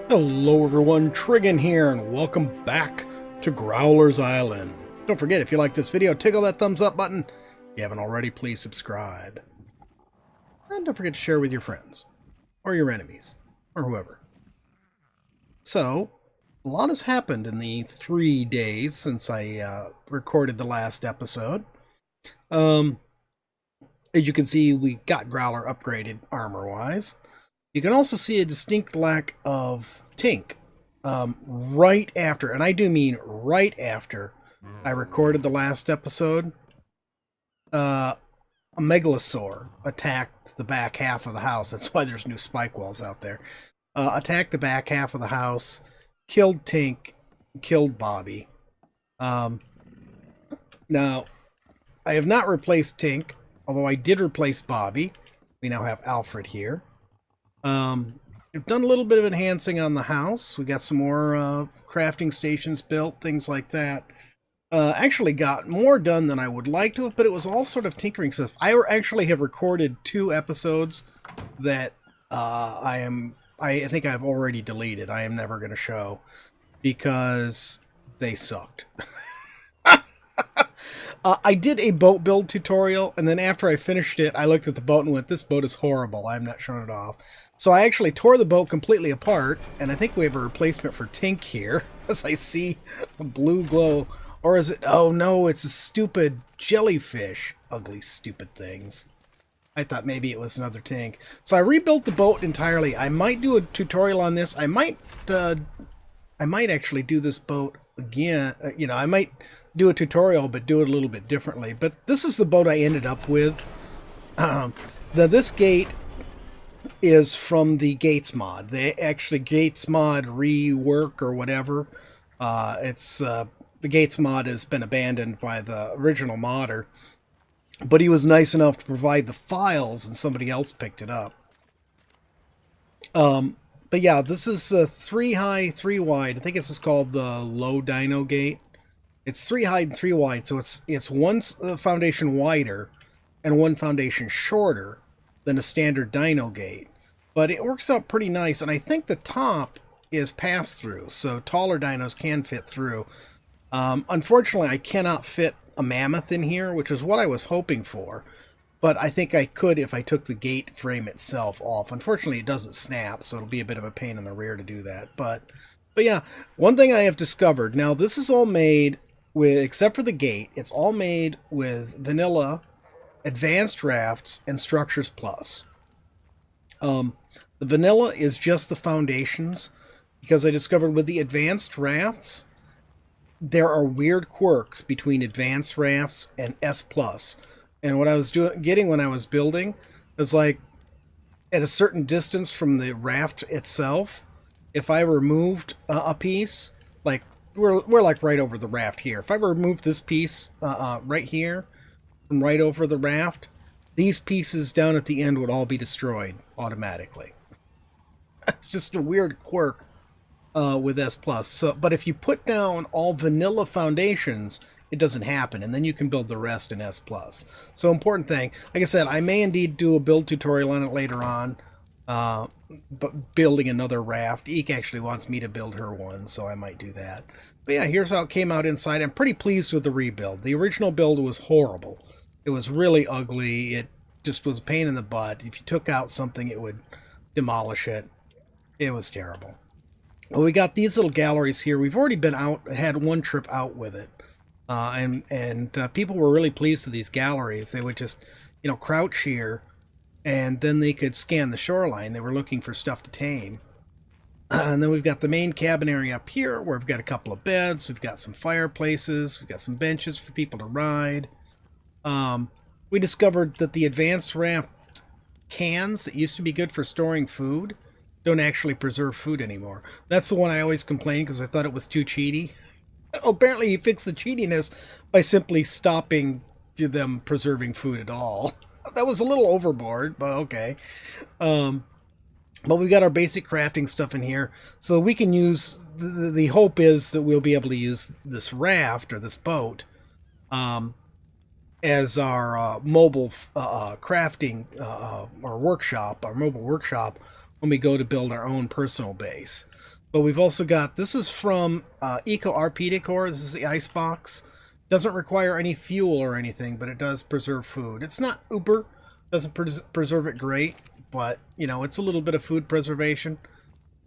Hello everyone, Triggin here, and welcome back to Growler's Island. Don't forget, if you like this video, tickle that thumbs up button. If you haven't already, please subscribe. And don't forget to share with your friends, or your enemies, or whoever. So, a lot has happened in the 3 days since I recorded the last episode. As you can see, we got Growler upgraded armor-wise. You can also see a distinct lack of Tink right after, and I do mean right after I recorded the last episode. A megalosaur attacked the back half of the house. That's why there's new spike walls out there. Attacked the back half of the house, killed Tink, killed Bobby. Now, I have not replaced Tink, although I did replace Bobby. We now have Alfred here. We've done a little bit of enhancing on the house. We got some more crafting stations built, things like that. Actually got more done than I would like to have, but it was all sort of tinkering stuff. I actually have recorded 2 episodes that I think I've already deleted. I am never going to show because they sucked. I did a boat build tutorial, and then after I finished it, I looked at the boat and went, this boat is horrible. I'm not showing it off. So I actually tore the boat completely apart, and I think we have a replacement for Tink here, as I see a blue glow. Or is it... oh no, it's a stupid jellyfish. Ugly, stupid things. I thought maybe it was another Tink. So I rebuilt the boat entirely. I might do a tutorial on this. I might actually do this boat again. I might do a tutorial, but do it a little bit differently. But this is the boat I ended up with. This gate is from the Gates mod. They actually Gates mod rework or whatever. The Gates mod has been abandoned by the original modder, but he was nice enough to provide the files, and somebody else picked it up. But yeah, this is 3 high, 3 wide. I think this is called the low dino gate. It's 3 high and 3 wide, so it's one foundation wider and one foundation shorter than a standard dino gate. But it works out pretty nice, and I think the top is pass-through, so taller dinos can fit through. Unfortunately, I cannot fit a mammoth in here, which is what I was hoping for. But I think I could if I took the gate frame itself off. Unfortunately, it doesn't snap, so it'll be a bit of a pain in the rear to do that. But yeah, one thing I have discovered, now this is all made with, except for the gate, it's all made with vanilla, advanced rafts, and structures plus. The vanilla is just the foundations, because I discovered with the advanced rafts, there are weird quirks between advanced rafts and S+. And what I was getting when I was building is like, at a certain distance from the raft itself, if I removed a piece, like, we're like right over the raft here. If I removed this piece right here, from right over the raft, these pieces down at the end would all be destroyed automatically. Just a weird quirk with S+. So, but if you put down all vanilla foundations, it doesn't happen, and then you can build the rest in S+. So important thing. Like I said, I may indeed do a build tutorial on it later on, but building another raft. Eek actually wants me to build her one, so I might do that. But yeah, here's how it came out inside. I'm pretty pleased with the rebuild. The original build was horrible. It was really ugly. It just was a pain in the butt. If you took out something, it would demolish it. It was terrible. Well, we got these little galleries here. We've already been out, had one trip out with it. And people were really pleased with these galleries. They would just, crouch here, and then they could scan the shoreline. They were looking for stuff to tame. And then we've got the main cabin area up here, where we've got a couple of beds. We've got some fireplaces. We've got some benches for people to ride. We discovered that the advanced raft cans that used to be good for storing food don't actually preserve food anymore. That's the one I always complained because I thought it was too cheaty. Apparently he fixed the cheatiness by simply stopping them preserving food at all. That was a little overboard, but okay. But we've got our basic crafting stuff in here, so we can use, the hope is that we'll be able to use this raft, or this boat, as our mobile crafting, our workshop, our mobile workshop, when we go to build our own personal base. But we've also got, this is from Eco RP Decor. This is the ice box. Doesn't require any fuel or anything, but it does preserve food. It's not uber, doesn't preserve it great, but you know, it's a little bit of food preservation,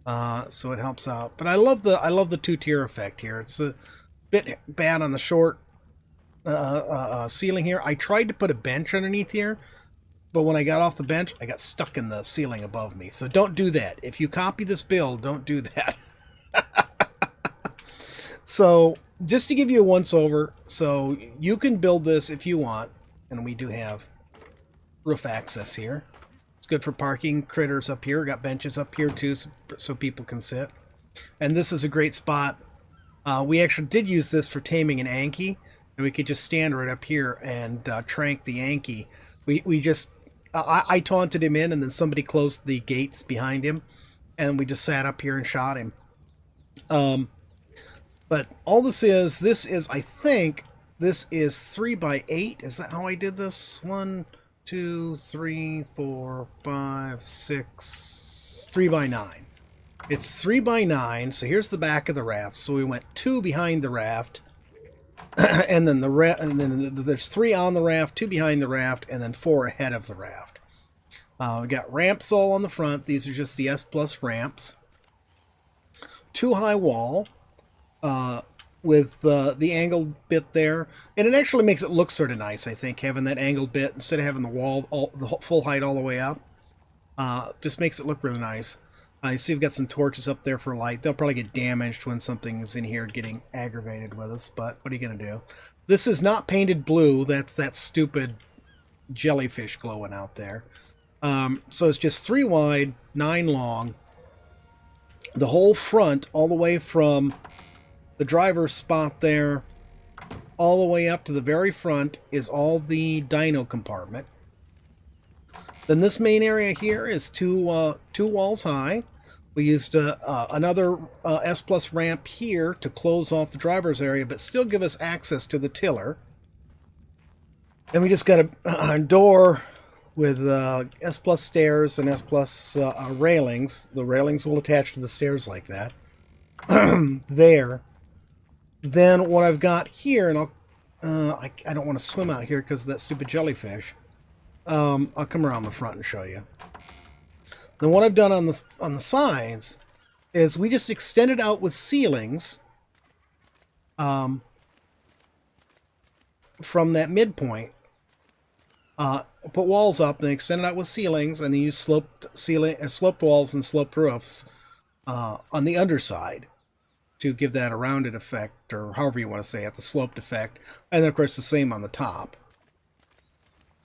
so it helps out. But I love the two-tier effect here. It's a bit bad on the short ceiling here. I tried to put a bench underneath here, but when I got off the bench, I got stuck in the ceiling above me. So don't do that. If you copy this build, don't do that. So just to give you a once-over, so you can build this if you want, and we do have roof access here. It's good for parking critters up here. Got benches up here too, so people can sit. And this is a great spot. We actually did use this for taming an Anki, and we could just stand right up here and trank the Anki. We just, I taunted him in, and then somebody closed the gates behind him, and we just sat up here and shot him. But all this is, I think, this is 3x8. Is that how I did this? 1, 2, 3, 4, 5, 6, 3x9. It's 3x9, so here's the back of the raft. So we went 2 behind the raft, and then there's 3 on the raft, 2 behind the raft, and then 4 ahead of the raft. We got ramps all on the front. These are just the S+ ramps. 2 high wall. With the angled bit there, and it actually makes it look sort of nice, I think, having that angled bit instead of having the wall the full height all the way up. Just makes it look really nice. You see we've got some torches up there for light. They'll probably get damaged when something is in here getting aggravated with us, but what are you going to do? This is not painted blue. That's that stupid jellyfish glowing out there. So it's just 3 wide, 9 long. The whole front, all the way from the driver's spot there all the way up to the very front, is all the dyno compartment. Then this main area here is two walls high. We used another S+ ramp here to close off the driver's area, but still give us access to the tiller. Then we just got a door with S+ stairs and S+ railings. The railings will attach to the stairs like that. There. Then what I've got here, and I don't want to swim out here because of that stupid jellyfish. I'll come around the front and show you. Then what I've done on the sides is we just extended out with ceilings from that midpoint. Put walls up, then extended out with ceilings, and then use sloped walls and sloped roofs on the underside to give that a rounded effect, or however you want to say it, the sloped effect. And then, of course, the same on the top.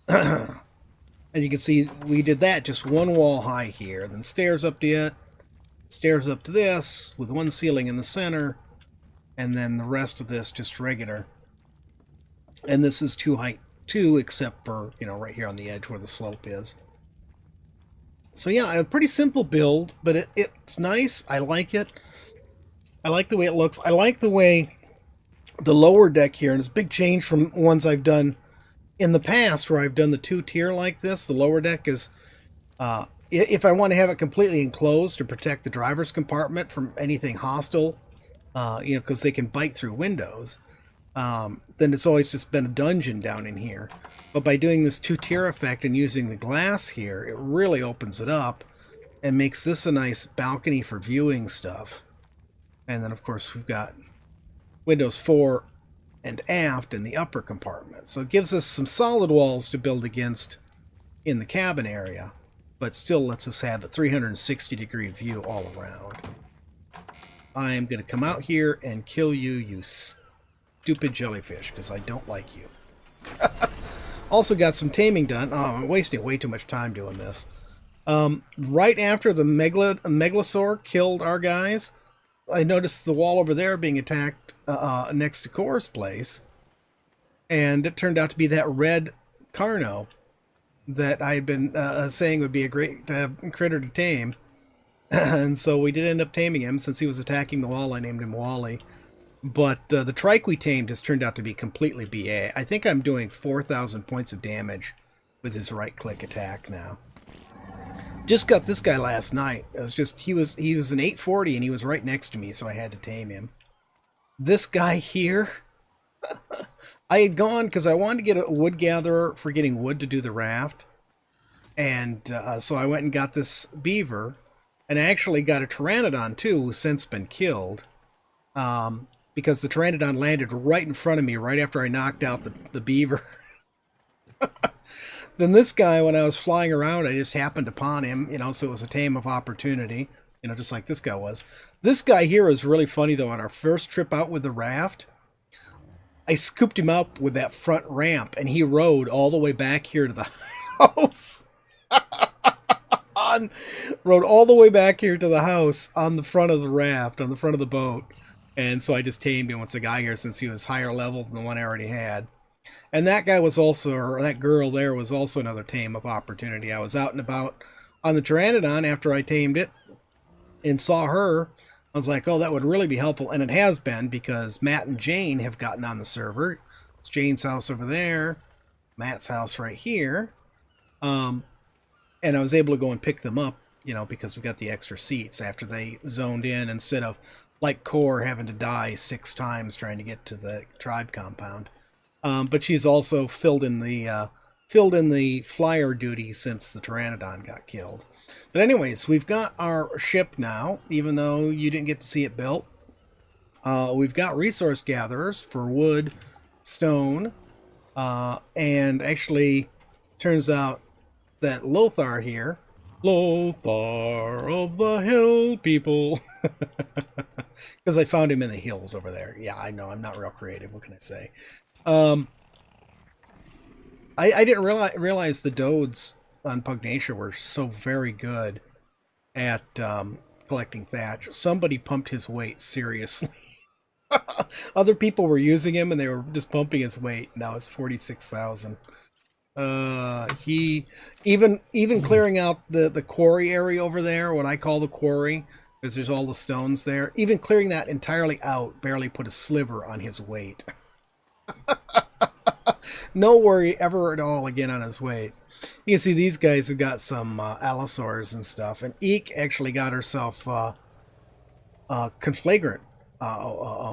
And you can see we did that just 1 wall high here, then stairs up to it, stairs up to this, with 1 ceiling in the center, and then the rest of this just regular. And this is 2 height 2, except for, you know, right here on the edge where the slope is. So yeah, a pretty simple build, but it's nice. I like it. I like the way it looks. I like the way the lower deck here, and it's a big change from ones I've done in the past where I've done the 2-tier like this. The lower deck is, if I want to have it completely enclosed to protect the driver's compartment from anything hostile, you know, because they can bite through windows, then it's always just been a dungeon down in here. But by doing this 2-tier effect and using the glass here, it really opens it up and makes this a nice balcony for viewing stuff. And then, of course, we've got windows fore and aft in the upper compartment. So it gives us some solid walls to build against in the cabin area, but still lets us have a 360-degree view all around. I am going to come out here and kill you, you stupid jellyfish, because I don't like you. Also got some taming done. Oh, I'm wasting way too much time doing this. Right after the Megalosaur killed our guys, I noticed the wall over there being attacked next to Core's place, and it turned out to be that red Carno that I had been saying would be a great critter to tame. And so we did end up taming him. Since he was attacking the wall, I named him Wally. But the trike we tamed has turned out to be completely BA. I think I'm doing 4,000 points of damage with his right-click attack now. Just got this guy last night. It was just he was an 840 and he was right next to me, so I had to tame him. This guy here, I had gone because I wanted to get a wood gatherer for getting wood to do the raft, and so I went and got this beaver, and I actually got a pteranodon too, who's since been killed, because the pteranodon landed right in front of me right after I knocked out the beaver. Then this guy, when I was flying around, I just happened upon him, you know, so it was a tame of opportunity, you know, just like this guy was. This guy here is really funny, though. On our first trip out with the raft, I scooped him up with that front ramp, and he rode all the way back here to the house. Rode all the way back here to the house on the front of the raft, on the front of the boat. And so I just tamed him once a guy here, since he was higher level than the one I already had. And that guy was also, or that girl there was also another tame of opportunity. I was out and about on the pteranodon after I tamed it and saw her. I was like, oh, that would really be helpful. And it has been, because Matt and Jane have gotten on the server. It's Jane's house over there, Matt's house right here. And I was able to go and pick them up, you know, because we got the extra seats after they zoned in, instead of, like Core, having to die 6 times trying to get to the tribe compound. But she's also filled in the flyer duty since the pteranodon got killed. But anyways, we've got our ship now, even though you didn't get to see it built. We've got resource gatherers for wood, stone, and actually turns out that Lothar here, Lothar of the Hill People, because I found him in the hills over there. Yeah, I know, I'm not real creative. What can I say? I didn't realize the Dodes on Pugnacia were so very good at collecting thatch. Somebody pumped his weight seriously. Other people were using him and they were just pumping his weight. Now it's 46,000. He even clearing out the quarry area over there, what I call the quarry, because there's all the stones there. Even clearing that entirely out barely put a sliver on his weight. No worry ever at all again on his weight. You can see these guys have got some allosaurs and stuff, and Eek actually got herself conflagrant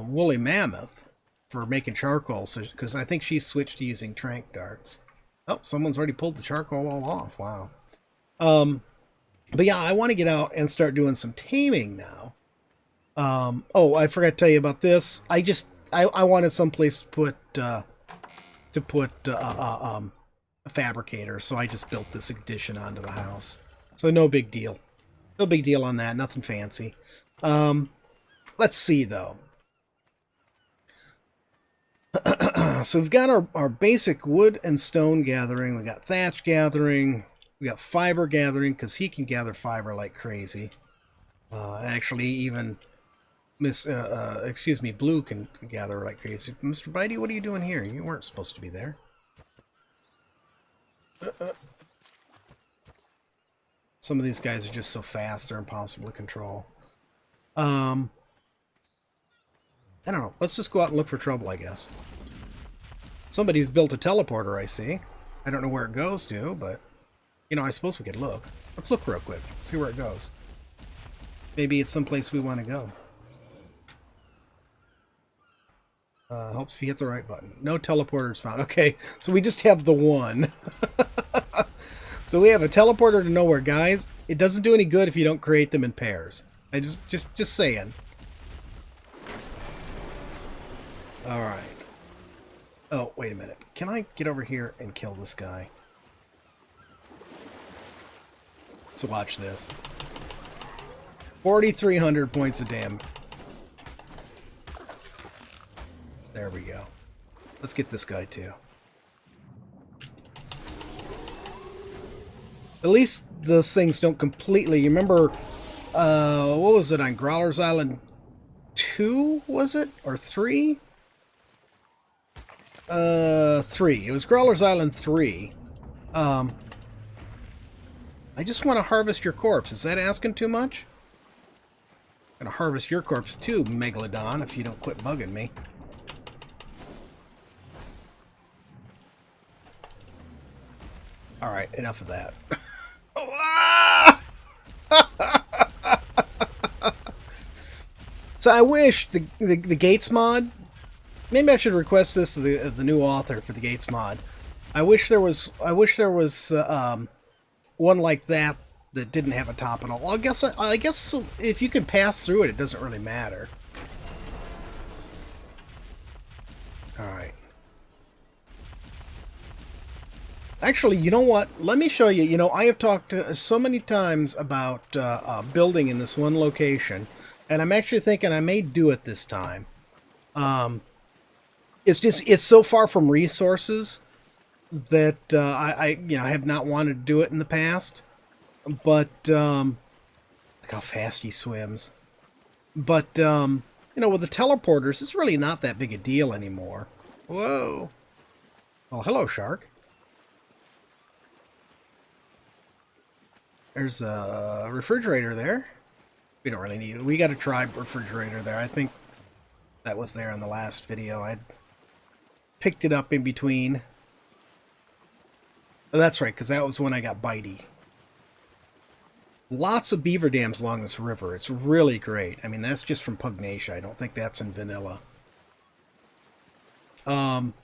woolly mammoth for making charcoal, because I think she switched to using trank darts. Oh, someone's already pulled the charcoal all off. Wow. But yeah, I want to get out and start doing some taming now. Oh, I forgot to tell you about this. I wanted someplace to put a fabricator, so I just built this addition onto the house. So no big deal. No big deal on that. Nothing fancy. Let's see, though. So we've got our basic wood and stone gathering. We got thatch gathering. We got fiber gathering, because he can gather fiber like crazy. Actually, even Blue can gather like crazy. Mr. Bitey, what are you doing here? You weren't supposed to be there. Some of these guys are just so fast, they're impossible to control. I don't know. Let's just go out and look for trouble, I guess. Somebody's built a teleporter, I see. I don't know where it goes to, but, you know, I suppose we could look. Let's look real quick, see where it goes. Maybe it's someplace we want to go. Helps if you hit the right button. No teleporters found. Okay, so we just have the one. So we have a teleporter to nowhere, guys. It doesn't do any good if you don't create them in pairs. I just saying. All right. Oh, wait a minute. Can I get over here and kill this guy? So watch this. 4,300 points of damage. There we go. Let's get this guy too. At least those things don't completely... You remember, what was it on Growler's Island 2, was it? Or 3? 3. It was Growler's Island 3. I just want to harvest your corpse. Is that asking too much? I'm gonna harvest your corpse too, Megalodon, if you don't quit bugging me. Alright, enough of that. Ah! So I wish the Gates mod. Maybe I should request this to the new author for the Gates mod. I wish there was one like that that didn't have a top at all. Well, I guess if you can pass through it, it doesn't really matter. All right. Actually, you know what? Let me show you. You know, I have talked so many times about building in this one location, and I'm actually thinking I may do it this time. It's so far from resources that I have not wanted to do it in the past. But look how fast he swims. But with the teleporters, it's really not that big a deal anymore. Whoa! Oh, hello, shark. There's a refrigerator there. We don't really need it. We got a tribe refrigerator there. I think that was there in the last video. I picked it up in between. Oh, that's right, because that was when I got bitey. Lots of beaver dams along this river. It's really great. I mean, that's just from Pugnacia. I don't think that's in vanilla. That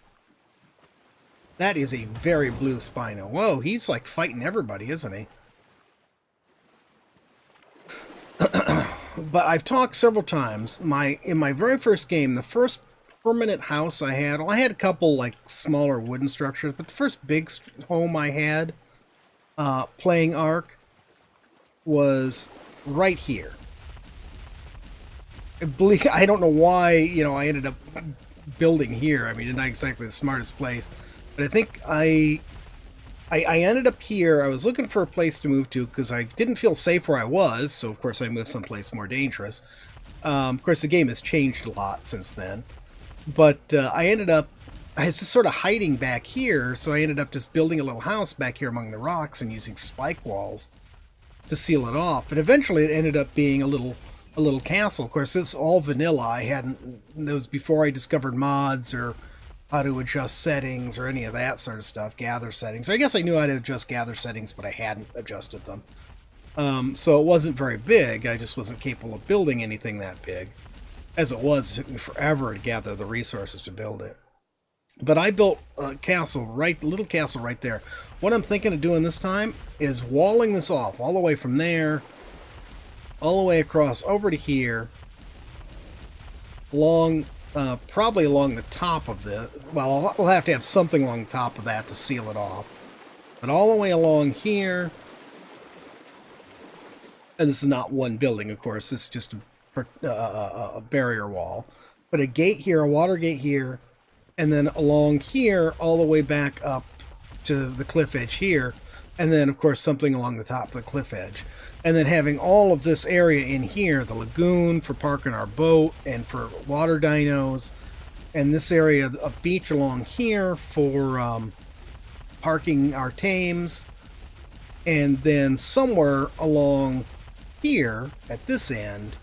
is a very blue Spino. Whoa, he's like fighting everybody, isn't he? But I've talked several times. In my very first game, the first permanent house I had, well, I had a couple like smaller wooden structures, but the first big home I had playing ARK was right here. I don't know why, I ended up building here. I mean, it's not exactly the smartest place, but I think I ended up here. I was looking for a place to move to because I didn't feel safe where I was, so of course I moved someplace more dangerous. Of course, the game has changed a lot since then, but I was just sort of hiding back here, so I ended up just building a little house back here among the rocks and using spike walls to seal it off. But eventually it ended up being a little castle. Of course, it's all vanilla. That was before I discovered mods or how to adjust settings or any of that sort of stuff, gather settings. I guess I knew how to adjust gather settings, but I hadn't adjusted them. So it wasn't very big. I just wasn't capable of building anything that big. As it was, it took me forever to gather the resources to build it. But I built a little castle right there. What I'm thinking of doing this time is walling this off all the way from there, all the way across over to here, probably along the top of this. Well, we'll have to have something along the top of that to seal it off. But all the way along here, and this is not one building, of course. This is just a barrier wall. But a gate here, a water gate here, and then along here, all the way back up to the cliff edge here, and then, of course, something along the top of the cliff edge. And then having all of this area in here, the lagoon for parking our boat and for water dinos, and this area, a beach along here for parking our tames, and then somewhere along here at this end,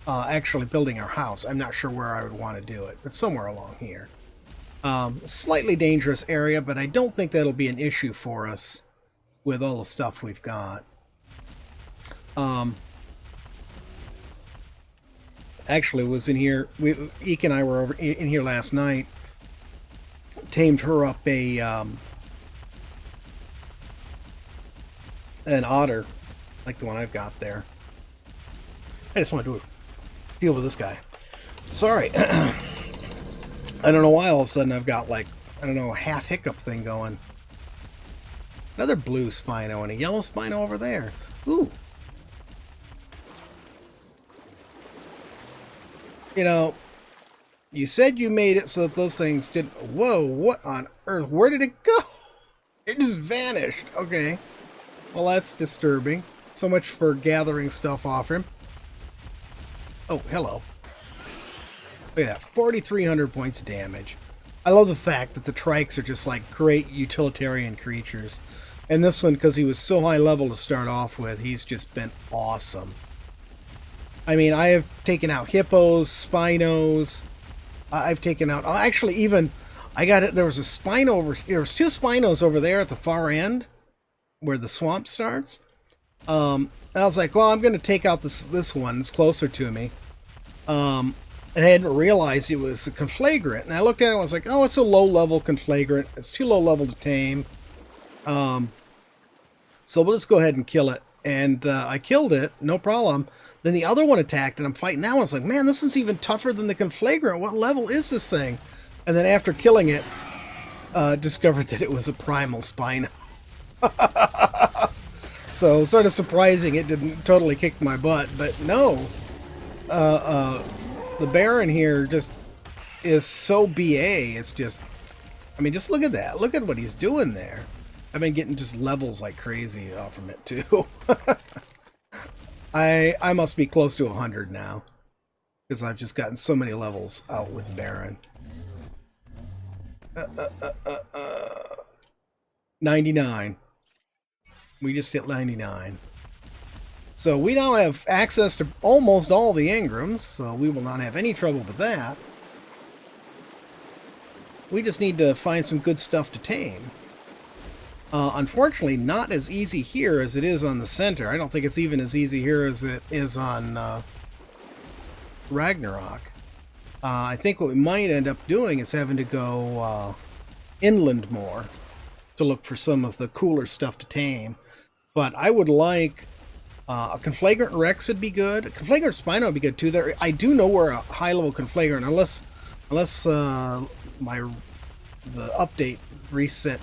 actually building our house. I'm not sure where I would want to do it, but somewhere along here. Slightly dangerous area, but I don't think that'll be an issue for us with all the stuff we've got. Actually, was in here. Eek and I were over in here last night. Tamed her up an otter, like the one I've got there. I just want to deal with this guy. Sorry. I don't know why all of a sudden I've got like, I don't know, a half hiccup thing going. Another blue Spino and a yellow Spino over there. Ooh. You said you made it so that those things didn't... Whoa, what on earth? Where did it go? It just vanished. Okay. Well, that's disturbing. So much for gathering stuff off him. Oh, hello. Look at that, 4,300 points of damage. I love the fact that the trikes are just like great utilitarian creatures. And this one, because he was so high level to start off with, he's just been awesome. I mean, I have taken out hippos, Spinos. I've taken out... Actually, even... I got it. There was a Spino over here. There was two Spinos over there at the far end, where the swamp starts. And I was like, well, I'm going to take out this one. It's closer to me. And I hadn't realized it was a conflagrant. And I looked at it and I was like, oh, it's a low-level conflagrant. It's too low-level to tame. So we'll just go ahead and kill it. And I killed it, no problem. Then the other one attacked, and I'm fighting that one. I was like, man, this is even tougher than the conflagrant. What level is this thing? And then after killing it, discovered that it was a primal Spino. So sort of surprising it didn't totally kick my butt. But no, the Baron here just is so BA. It's just, I mean, just look at that. Look at what he's doing there. I've been getting just levels like crazy off from it too. I must be close to 100 now, because I've just gotten so many levels out with Baron. 99. We just hit 99. So we now have access to almost all the engrams, so we will not have any trouble with that. We just need to find some good stuff to tame. Unfortunately, not as easy here as it is on the center. I don't think it's even as easy here as it is on Ragnarok. I think what we might end up doing is having to go inland more to look for some of the cooler stuff to tame. But I would like a Conflagrant Rex would be good. A Conflagrant Spino would be good too. There, I do know where a high-level Conflagrant, unless the update reset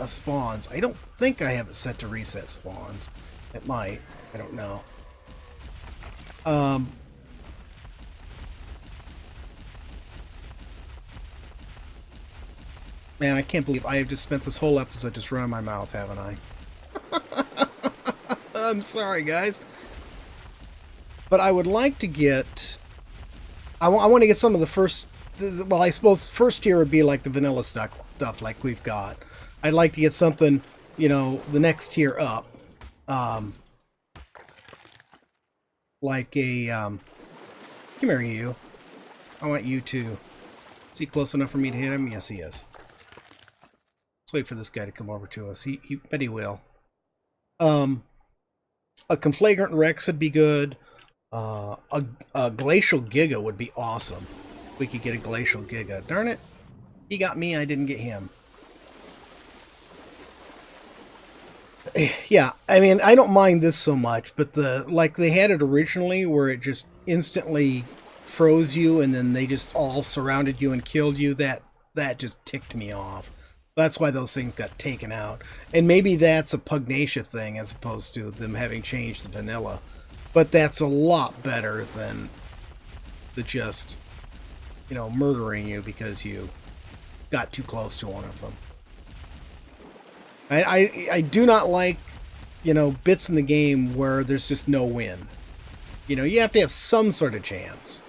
spawns. I don't think I have it set to reset spawns. It might. I don't know. Man, I can't believe I have just spent this whole episode just running my mouth, haven't I? I'm sorry, guys. But I would like to get... I want to get some of the first... Well, I suppose first tier would be like the vanilla stuff like we've got. I'd like to get something, you know, the next tier up. Like a... Come here, you. I want you to... Is he close enough for me to hit him? Yes, he is. Let's wait for this guy to come over to us. He bet he will. A Conflagrant Rex would be good. A Glacial Giga would be awesome. We could get a Glacial Giga. Darn it. He got me, I didn't get him. Yeah, I mean, I don't mind this so much, but like they had it originally where it just instantly froze you and then they just all surrounded you and killed you, that just ticked me off. That's why those things got taken out. And maybe that's a Pugnacia thing as opposed to them having changed the vanilla. But that's a lot better than the just, you know, murdering you because you got too close to one of them. I do not like, you know, bits in the game where there's just no win. You know, you have to have some sort of chance.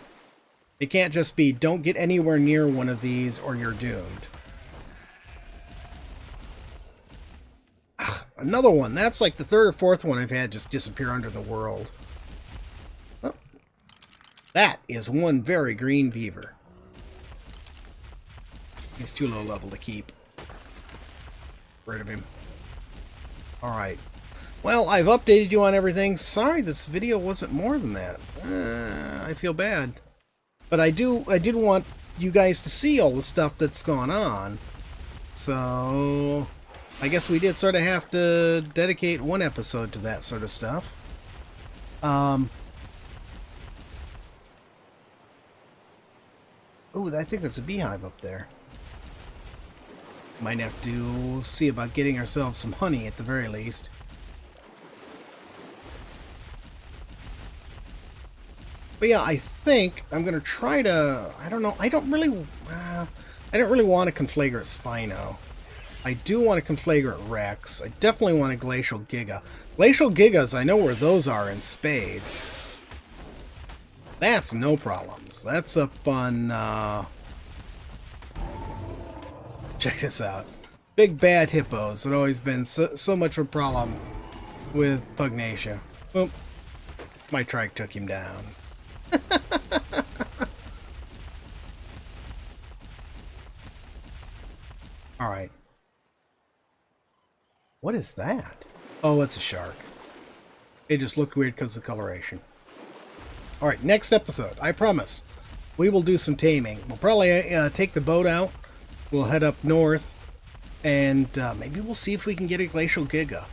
It can't just be, don't get anywhere near one of these or you're doomed. Another one. That's like the third or fourth one I've had just disappear under the world. Oh. That is one very green beaver. He's too low level to keep. Rid of him. Alright. Well, I've updated you on everything. Sorry this video wasn't more than that. I feel bad. But I did want you guys to see all the stuff that's gone on. So... I guess we did sort of have to dedicate one episode to that sort of stuff. Oh, I think that's a beehive up there. Might have to see about getting ourselves some honey at the very least. But yeah, I think I'm going to try to... I don't know. I don't really want a Conflagrant Spino. I do want a Conflagrant Rex. I definitely want a Glacial Giga. Glacial Gigas, I know where those are in spades. That's no problems. That's up on... Check this out. Big bad hippos have always been so much of a problem with Pugnacia. Boom. My trike took him down. Alright. What is that? Oh, it's a shark. It just looked weird because of the coloration. All right, next episode, I promise, we will do some taming. We'll probably take the boat out. We'll head up north, and maybe we'll see if we can get a Glacial Giga.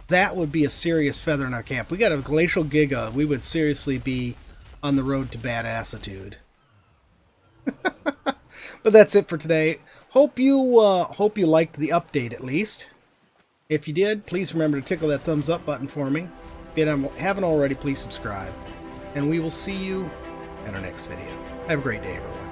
That would be a serious feather in our cap. We got a Glacial Giga, we would seriously be on the road to badassitude. But that's it for today. Hope you liked the update at least. If you did, please remember to tickle that thumbs up button for me. If you haven't already, please subscribe. And we will see you in our next video. Have a great day, everyone.